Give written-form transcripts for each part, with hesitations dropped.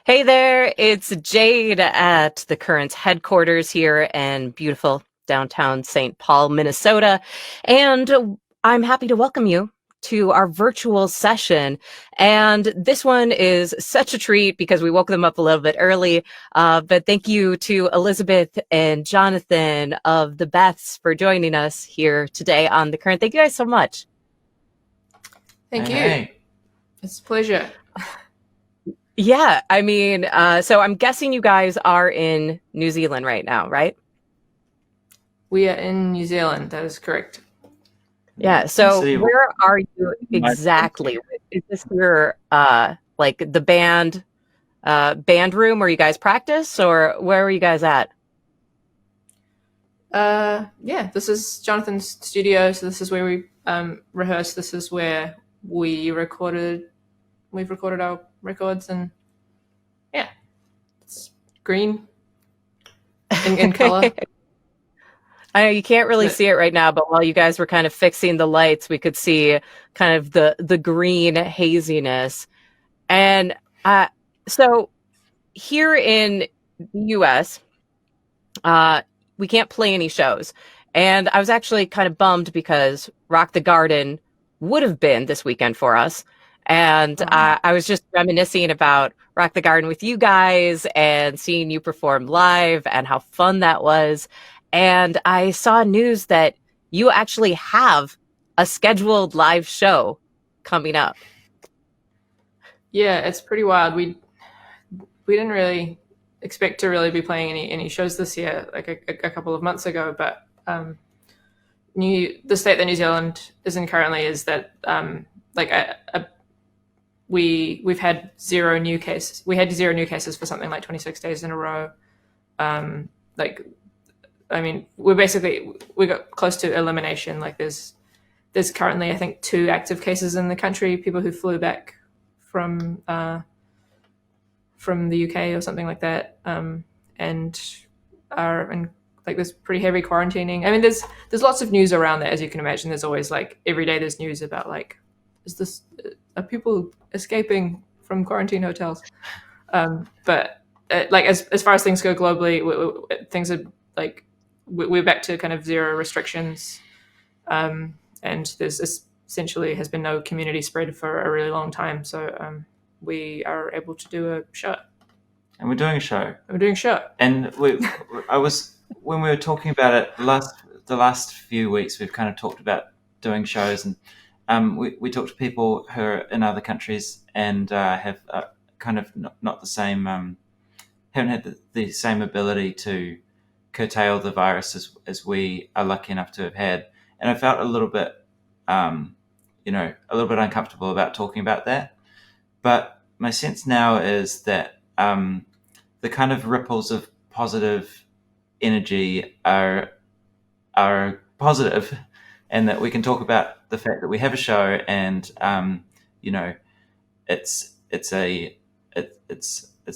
Hey there, it's Jade at the Current headquarters here in beautiful downtown St. Paul, Minnesota. And I'm happy to welcome you to our virtual session. And this one is such a treat because we woke them up a little bit early. But thank you to Elizabeth and Jonathan of the Beths for joining us here today on the Current. Thank you guys so much. Thank you. Hey. It's a pleasure. Yeah, so I'm guessing you guys are in New Zealand right now, right? We are in New Zealand. That is correct. Yeah, In the so city of where are you Auckland. exactly? Is this your like the band room where you guys practice, or where are you guys at? Yeah, this is Jonathan's studio. So this is where we rehearse. This is where we've recorded our records, and yeah, it's green in color. I know you can't really But see it right now, but while you guys were kind of fixing the lights, we could see kind of the green haziness. And so here in the US, uh, we can't play any shows. And I was actually kind of bummed because Rock the Garden would have been this weekend for us. And I was just reminiscing about Rock the Garden with you guys and seeing you perform live and how fun that was. And I saw news that you actually have a scheduled live show coming up. yeah, it's pretty wild. We didn't really expect to really be playing any shows this year, like a couple of months ago, but the state that New Zealand is in currently is that like we've had zero new cases. We had zero new cases for something like 26 days in a row. Like, I mean, we got close to elimination. Like, there's currently I think 2 active cases in the country. People who flew back from from the UK or something like that, and are in like there's pretty heavy quarantining. I mean, there's lots of news around that, as you can imagine. There's always like every day there's news about like, is this are people escaping from quarantine hotels? But like as far as things go globally, things are like we're back to kind of zero restrictions, and there's essentially has been no community spread for a really long time. So we are able to do a show. And we're doing a show. We're doing a show. And I was when we were talking about it the last few weeks, we've kind of talked about doing shows, and we talked to people who are in other countries and have kind of not the same haven't had the same ability to curtail the virus as we are lucky enough to have had. And I felt a little bit a little bit uncomfortable about talking about that. But my sense now is that the kind of ripples of positive energy are positive, and that we can talk about the fact that we have a show, and you know, it's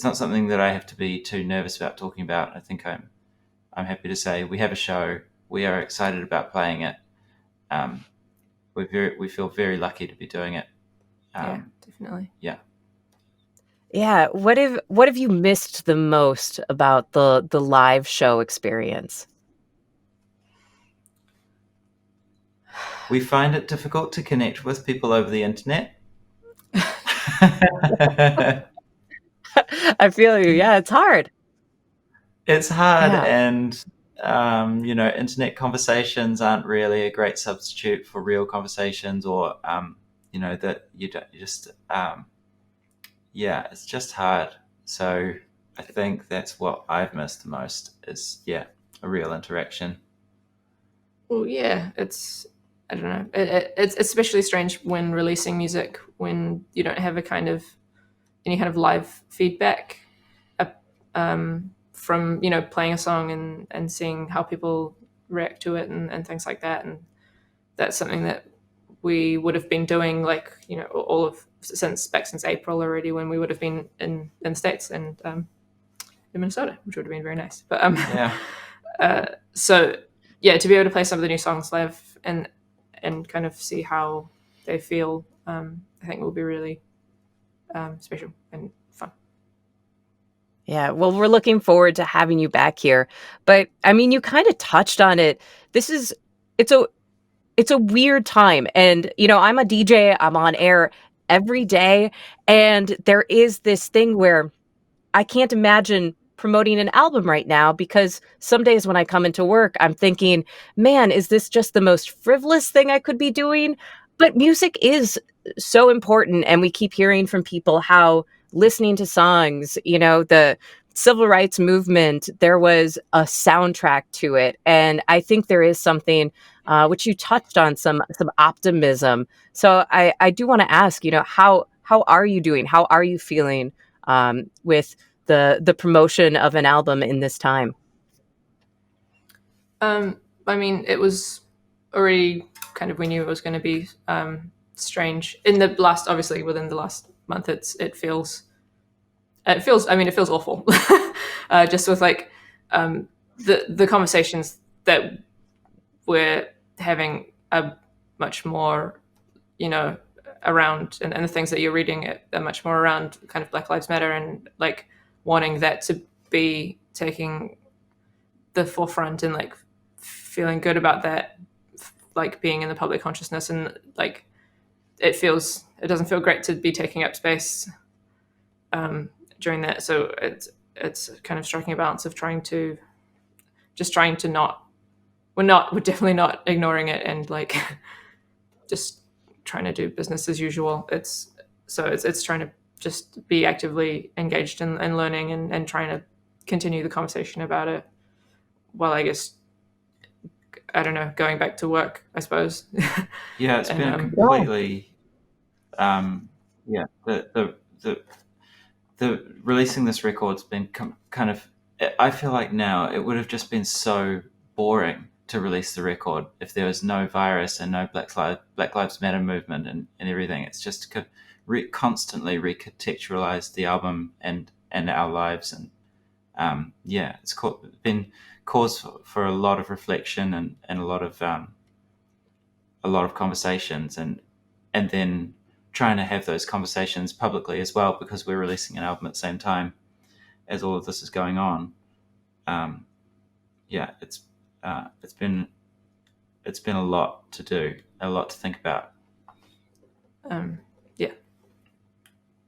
not something that I have to be too nervous about talking about. I think I'm happy to say we have a show. We are excited about playing it. We feel very lucky to be doing it. Yeah, definitely. Yeah. Yeah, what have you missed the most about the live show experience? We find it difficult to connect with people over the internet. I feel you. Yeah, it's hard. It's hard, Yeah. and internet conversations aren't really a great substitute for real conversations, or that you just yeah, it's just hard. So I think that's what I've missed the most is a real interaction. Well, yeah, I don't know. It's especially strange when releasing music when you don't have any kind of live feedback from playing a song and seeing how people react to it and things like that. And that's something that we would have been doing like all of since April already, when we would have been in the States and in Minnesota, which would have been very nice. But Yeah. so yeah, to be able to play some of the new songs live and kind of see how they feel, I think will be really special and fun. Yeah, well, we're looking forward to having you back here. But I mean, you kind of touched on it. This is it's a it's a weird time, and I'm a DJ, I'm on air every day, and there is this thing where I can't imagine promoting an album right now because some days when I come into work, I'm thinking, man, is this just the most frivolous thing I could be doing? But music is so important. And we keep hearing from people how listening to songs, the civil rights movement, there was a soundtrack to it. And I think there is something which you touched on, some optimism. So I do want to ask, how are you doing? How are you feeling with the promotion of an album in this time? I mean, it was already kind of, we knew it was going to be strange in the last, obviously within the last month. I mean, it feels awful. Just with like the conversations that we're having are much more, around, and the things that you're reading are much more around kind of Black Lives Matter, and like wanting that to be taking the forefront, and like feeling good about that, like being in the public consciousness. And like it doesn't feel great to be taking up space during that. So it's kind of striking a balance of trying to not, we're definitely not ignoring it, and like just trying to do business as usual. It's trying to just be actively engaged and learning, and trying to continue the conversation about it, while I guess, I don't know, going back to work, I suppose. Yeah, it's And been completely. Yeah, the releasing this record's been kind of. I feel like now it would have just been so boring to release the record if there was no virus and no Black Lives Matter movement and everything. It's just constantly recontextualized the album and our lives, and yeah, it's been cause for a lot of reflection and a lot of conversations, and then trying to have those conversations publicly as well, because we're releasing an album at the same time as all of this is going on. Um, yeah, it's been a lot to do, a lot to think about. Yeah.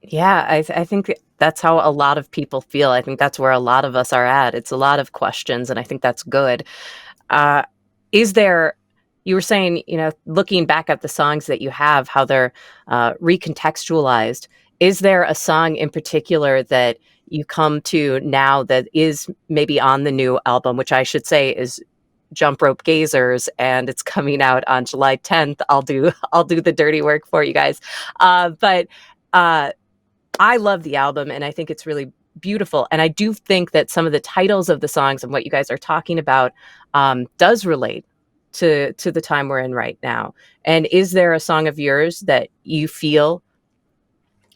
Yeah, I think that's how a lot of people feel. I think that's where a lot of us are at. It's a lot of questions, and I think that's good. Uh, is there, you were saying, looking back at the songs that you have, how they're recontextualized. Is there a song in particular that you come to now that is maybe on the new album, which I should say is Jump Rope Gazers, and it's coming out on July 10th. I'll do the dirty work for you guys. But I love the album, and I think it's really beautiful. And I do think that some of the titles of the songs and what you guys are talking about does relate to the time we're in right now. And is there a song of yours that you feel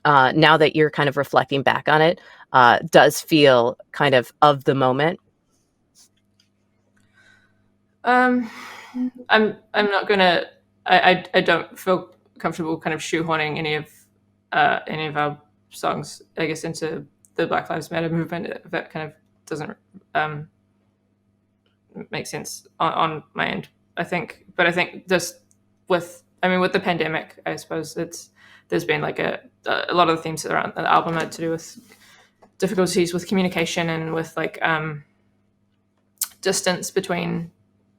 now that you're kind of reflecting back on it, does feel kind of the moment? I'm not gonna. I don't feel comfortable kind of shoehorning any of our songs, I guess, into the Black Lives Matter movement. If that kind of doesn't make sense on my end, I think. But I think just with the pandemic, I suppose there's been like a lot of the themes around the album had to do with difficulties with communication, and with like distance between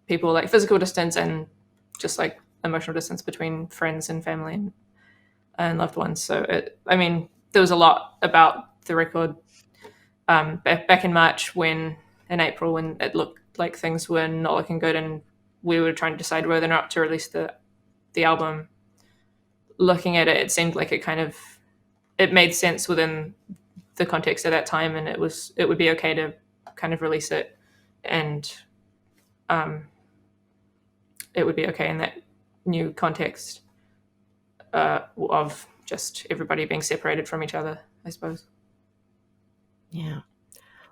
people, like physical distance, and just like emotional distance between friends and family and loved ones. So there was a lot about the record back in March, in April, when it looked like things were not looking good, and we were trying to decide whether or not to release the album. Looking at it, it seemed like it made sense within the context of that time, and it would be okay to kind of release it, and it would be okay in that new context of just everybody being separated from each other, I suppose. Yeah.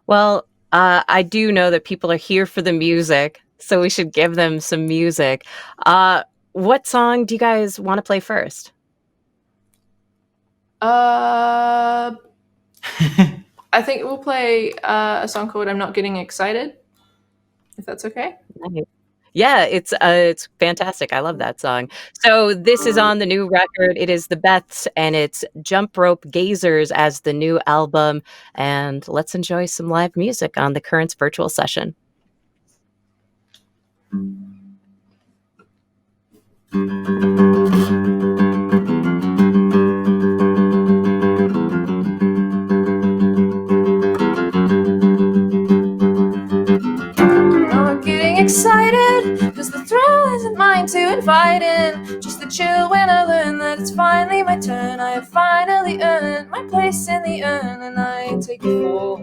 Well, I do know that people are here for the music, so we should give them some music. What song do you guys want to play first? I think we'll play a song called "I'm Not Getting Excited," if that's okay. Yeah, it's fantastic. I love that song. So this is on the new record. It is the Beths, and it's Jump Rope Gazers as the new album. And let's enjoy some live music on the Current's virtual session. Excited, cause the thrill isn't mine to invite in. Just the chill when I learn that it's finally my turn. I have finally earned my place in the urn, and I take a fall,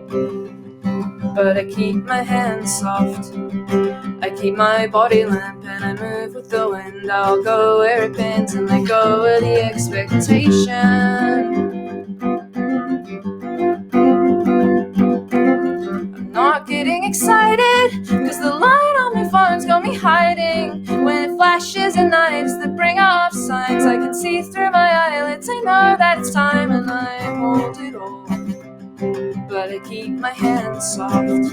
but I keep my hands soft. I keep my body limp and I move with the wind. I'll go where it bends and let go of the expectation. Not getting excited, cause the light on my phone's got me hiding. When it flashes at nights that bring off signs, I can see through my eyelids. I know that it's time and I hold it all, but I keep my hands soft.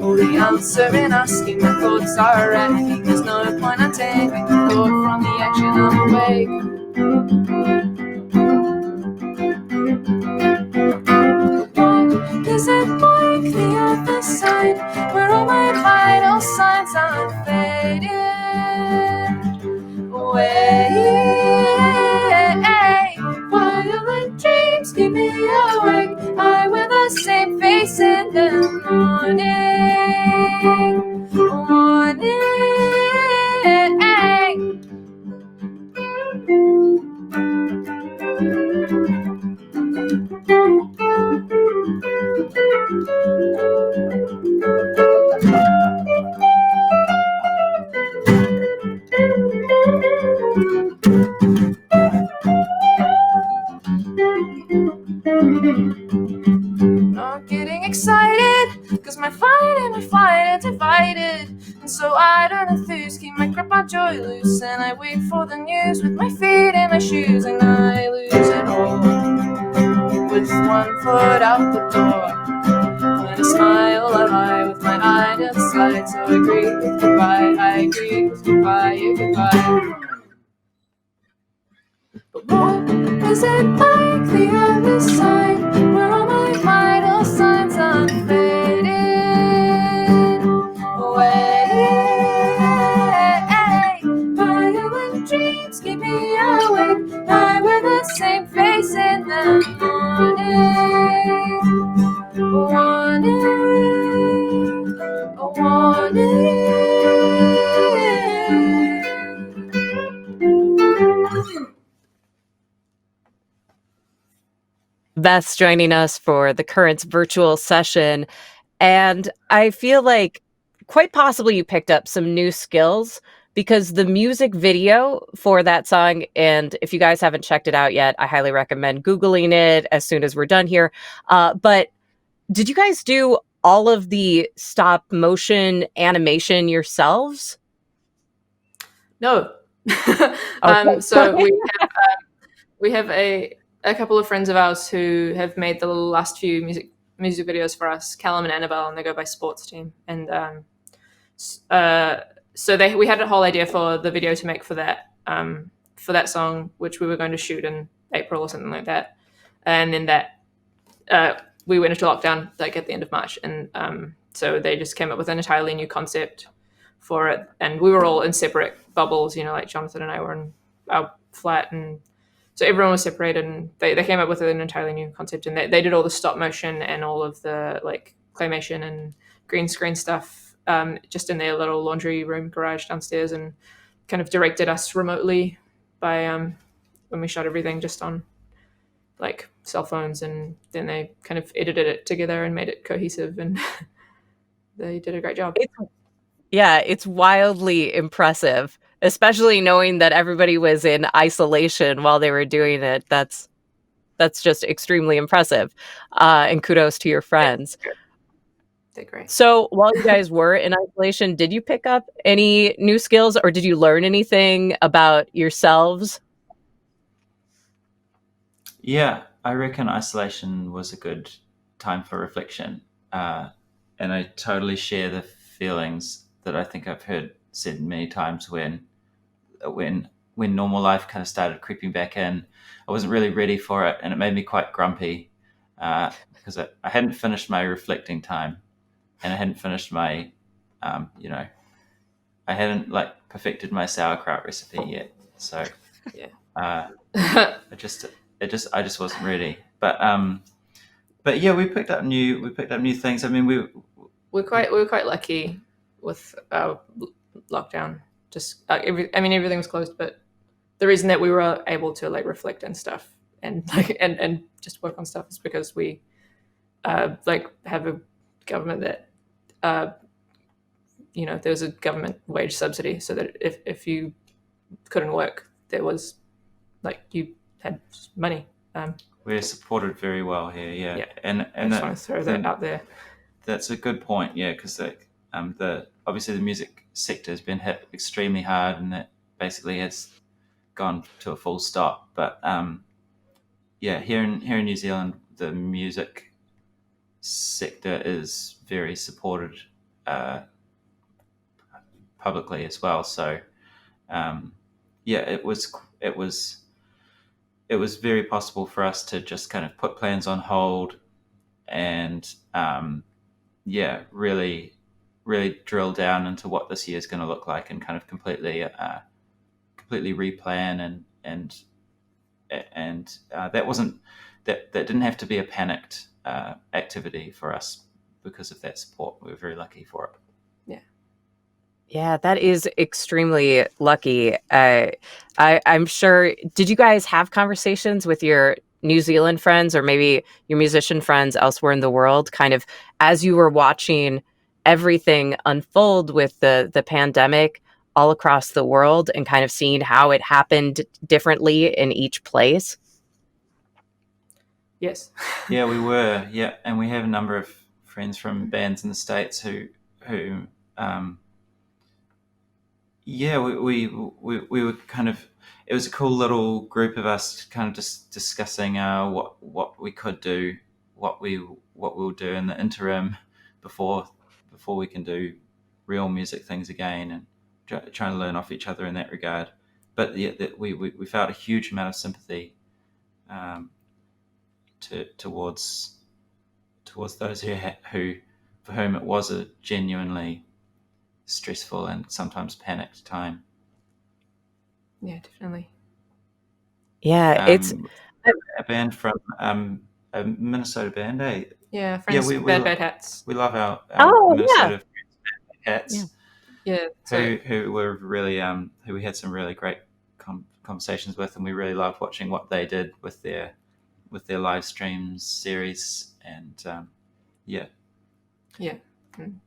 Oh, the answer in asking, my thoughts are racking. There's no point untangling the thought from the action I'm awake. Is it like the other side, where all my vital signs are fading away? Violent dreams keep me awake. I wear the same face in the morning. Not getting excited, cause my fight and my flight are divided. And so I don't enthuse, keep my grip on joy loose, and I wait for the news with my feet in my shoes, and I lose it all with one foot out the door. When I smile, I lie with my eye to the side. So I agree with goodbye, I agree with goodbye, yeah, goodbye. But what is it like the other side, where all my vital signs are fading away? Violent dreams keep me awake. I wear the same face in the morning. Warning. Beth's joining us for the Current's virtual session. And I feel like quite possibly you picked up some new skills because the music video for that song, and if you guys haven't checked it out yet, I highly recommend Googling it as soon as we're done here. But did you guys do all of the stop motion animation yourselves? No. Okay. So we have a couple of friends of ours who have made the last few music videos for us, Callum and Annabelle, and they go by Sports Team. And so we had a whole idea for the video to make for that song, which we were going to shoot in April or something like that. And then that we went into lockdown like at the end of March, and so they just came up with an entirely new concept for it. And we were all in separate bubbles, like Jonathan and I were in our flat, and so everyone was separated, and they came up with an entirely new concept, and they did all the stop motion and all of the like claymation and green screen stuff just in their little laundry room garage downstairs, and kind of directed us remotely by when we shot everything just on like cell phones, and then they kind of edited it together and made it cohesive, and they did a great job. It's wildly impressive, especially knowing that everybody was in isolation while they were doing it. That's just extremely impressive. And kudos to your friends. They're great. So while you guys were in isolation, did you pick up any new skills, or did you learn anything about yourselves? Yeah, I reckon isolation was a good time for reflection, and I totally share the feelings that I think I've heard said many times when normal life kind of started creeping back in. I wasn't really ready for it, and it made me quite grumpy because I hadn't finished my reflecting time, and I hadn't finished my, I hadn't like perfected my sauerkraut recipe yet. So Yeah. I just wasn't ready. But yeah, we picked up new things. I mean, we were quite lucky with lockdown. Just everything was closed, but the reason that we were able to like reflect and stuff and like and just work on stuff is because we like have a government that there's a government wage subsidy, so that if you couldn't work, there was like you had money. We're supported very well here, yeah. Yeah. And I just want to throw that out there. That's a good point, yeah, because obviously the music sector has been hit extremely hard, and that basically has gone to a full stop. But yeah, here in New Zealand, the music sector is very supported publicly as well. So yeah, it was very possible for us to just kind of put plans on hold and yeah, really drill down into what this year is going to look like and kind of completely replan and that didn't have to be a panicked activity for us because of that support. We were very lucky for it. Yeah, that is extremely lucky. I'm sure. Did you guys have conversations with your New Zealand friends or maybe your musician friends elsewhere in the world, kind of as you were watching everything unfold with the pandemic all across the world and kind of seeing how it happened differently in each place? Yes. Yeah, we were. Yeah, and we have a number of friends from bands in the States who yeah, we were kind of. It was a cool little group of us, kind of just discussing what we could do, what we'll do in the interim before we can do real music things again, and trying to learn off each other in that regard. But yeah, that we felt a huge amount of sympathy towards those who for whom it was a genuinely stressful and sometimes panicked time. Yeah, definitely. Yeah, it's a band from a Minnesota band, eh? Yeah, friends. we Bad Hats. We love our oh Minnesota friends, Bad Hats, Yeah. So who were really who we had some really great conversations with, and we really loved watching what they did with their live streams series, and yeah.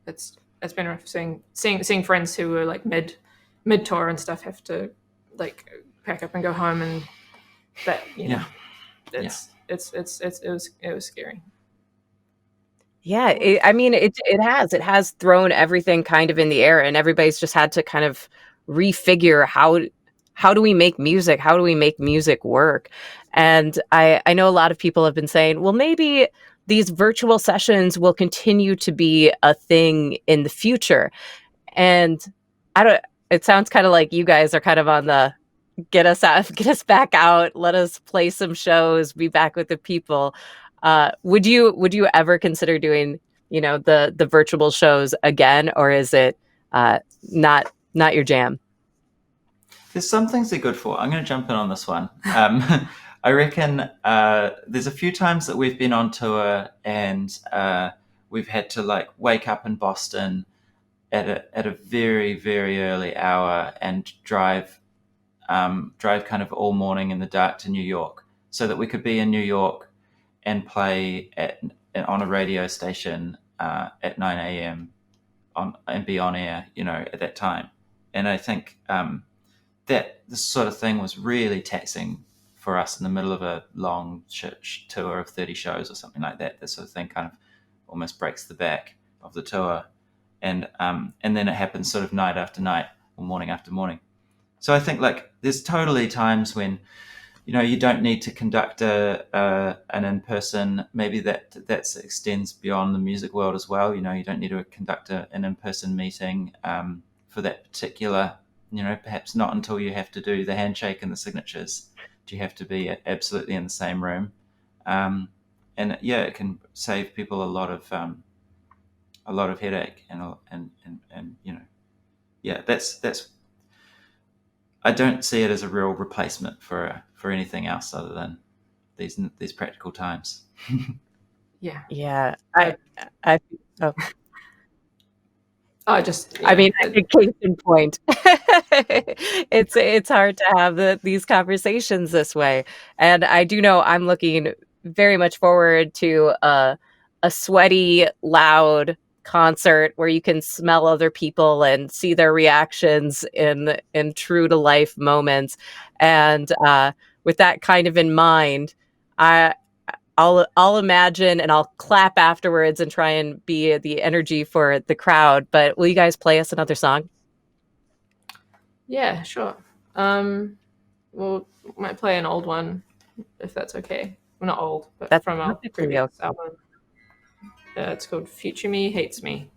It's been rough seeing friends who were like mid tour and stuff have to like pack up and go home, and that it was scary. Yeah, it has thrown everything kind of in the air, and everybody's just had to kind of refigure how do we make music? How do we make music work? And I know a lot of people have been saying, well, maybe these virtual sessions will continue to be a thing in the future. And I don't. It sounds kind of like you guys are kind of on the get us out, get us back out, let us play some shows, be back with the people. Would you ever consider doing the virtual shows again, or is it not your jam? There's some things they're good for. I'm going to jump in on this one. I reckon there's a few times that we've been on tour and we've had to like wake up in Boston at a very very early hour and drive kind of all morning in the dark to New York, so that we could be in New York and play on a radio station at 9 a.m. and be on air, at that time. And I think that this sort of thing was really taxing for us in the middle of a long tour of 30 shows or something like that. This sort of thing kind of almost breaks the back of the tour. And then it happens sort of night after night or morning after morning. So I think like there's totally times when you don't need to conduct an in-person. Maybe that extends beyond the music world as well. You don't need to conduct an in-person meeting for that particular. Perhaps not until you have to do the handshake and the signatures. Do you have to be absolutely in the same room? And yeah, it can save people a lot of headache and yeah, that's. I don't see it as a real replacement for anything else other than these practical times. Yeah. Yeah, I oh, I just, I mean, yeah, a case in point. It's hard to have these conversations this way, and I do know I'm looking very much forward to a sweaty, loud concert where you can smell other people and see their reactions in true to life moments. And with that kind of in mind, I I'll imagine and I'll clap afterwards and try and be the energy for the crowd. But will you guys play us another song? yeah, sure. We'll might play an old one if that's okay. Well, not old, but That's from our perfectly previous okay. album. It's called Future Me Hates Me.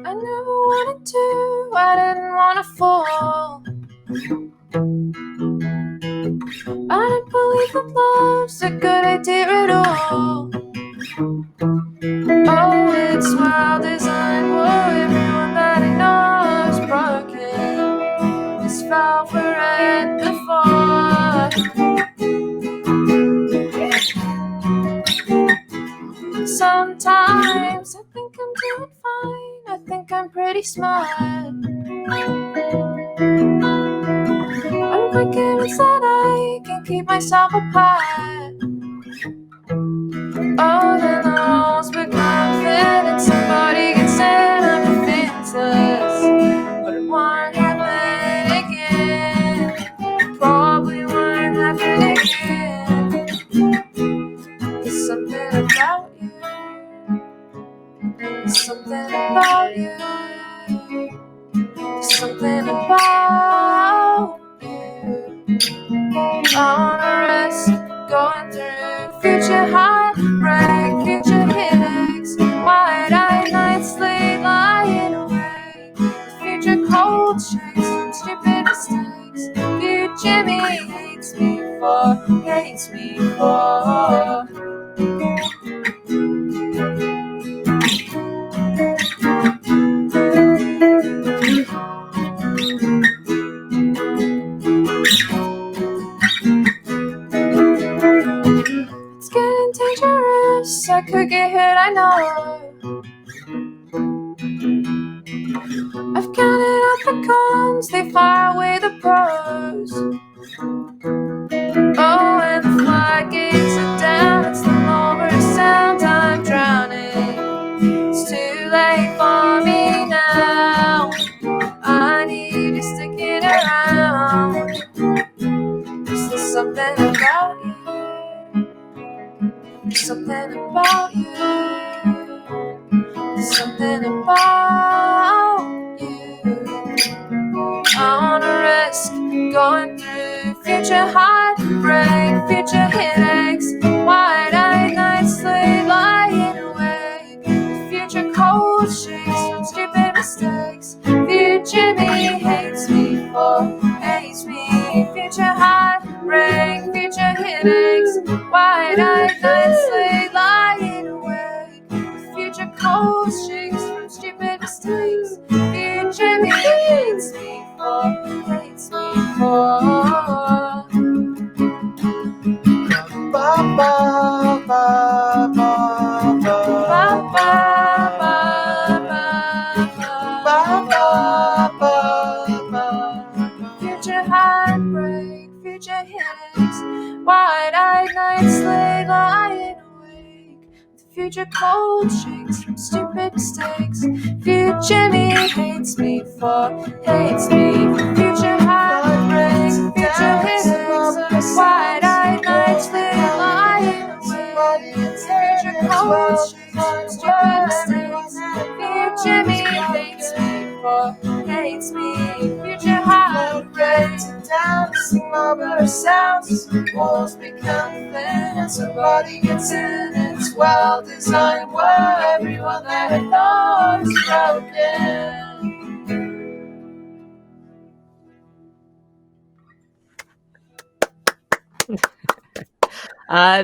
I never wanted to, I didn't want to fall. I didn't believe that love's a good idea at all. Oh, it's wild design, whoa, everyone that I know is broken. This fell for it before. Sometimes I think I'm doing fine, I think I'm pretty smart. I'm quite convinced that I can keep myself apart. Oh, then the walls become thin and somebody gets in, I'm defenseless. But it won't happen again. Probably won't happen again. There's something about you. There's something about you. There's something about you. On a risk, going through future heartbreak, future headaches, wide-eyed nights late lying awake, future cold shakes from stupid mistakes. Future me hates me for. It's getting dangerous, I could get hit, I know. I've counted up the cons, they far away the pros. Oh, and the floodgates are down, it's the lower sound, I'm drowning. It's too late for me now. I need you sticking around. There's something about you. There's something about you. There's something about you. I wanna risk going through future heartbreak, future headaches, wide-eyed nights late lying awake, future cold shakes from stupid mistakes. Future me hates me for, hates me. Future heartbreak, future headaches, wide-eyed nights late lying awake, future cold shakes from stupid mistakes. Future me hates me for. Ba ba ba ba Ba, ba ba, ba, ba, ba. future heartbreak, future headaches, wide-eyed nights late lying awake, Future cold shakes from stupid mistakes. Future me hates me for future heartbreaks. Future headaches. Wide-eyed nights live lying awake. Future cold shakes from stupid mistakes. Future me hates me for future heartbreaks. Down to sing over sounds, walls become thin, and somebody gets in. It's well designed world, everyone that had known is broken.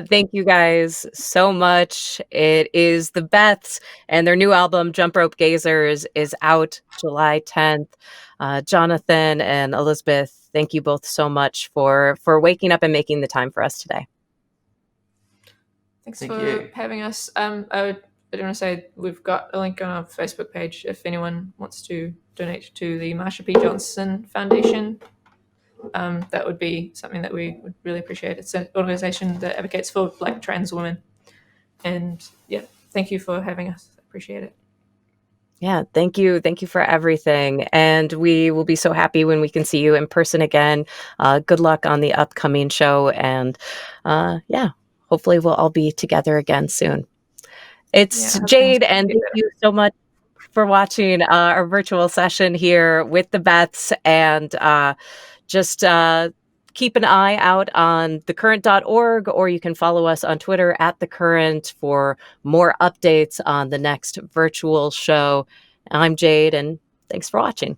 Thank you guys so much. It is the Beths, and their new album, Jump Rope Gazers, is out July 10th. Jonathan and Elizabeth, thank you both so much for waking up and making the time for us today. Thanks Thank for you. having us. I do want to say we've got a link on our Facebook page if anyone wants to donate to the Marsha P. Johnson Foundation. That would be something that we would really appreciate. It's an organization that advocates for Black trans women. And yeah, thank you for having us. I appreciate it. Yeah, thank you. Thank you for everything. And we will be so happy when we can see you in person again. Good luck on the upcoming show. And yeah, hopefully we'll all be together again soon. It's Yeah, Jade, and thank you so much for watching our virtual session here with the Beths. And just keep an eye out on thecurrent.org, or you can follow us on Twitter at The Current for more updates on the next virtual show. I'm Jade, and thanks for watching.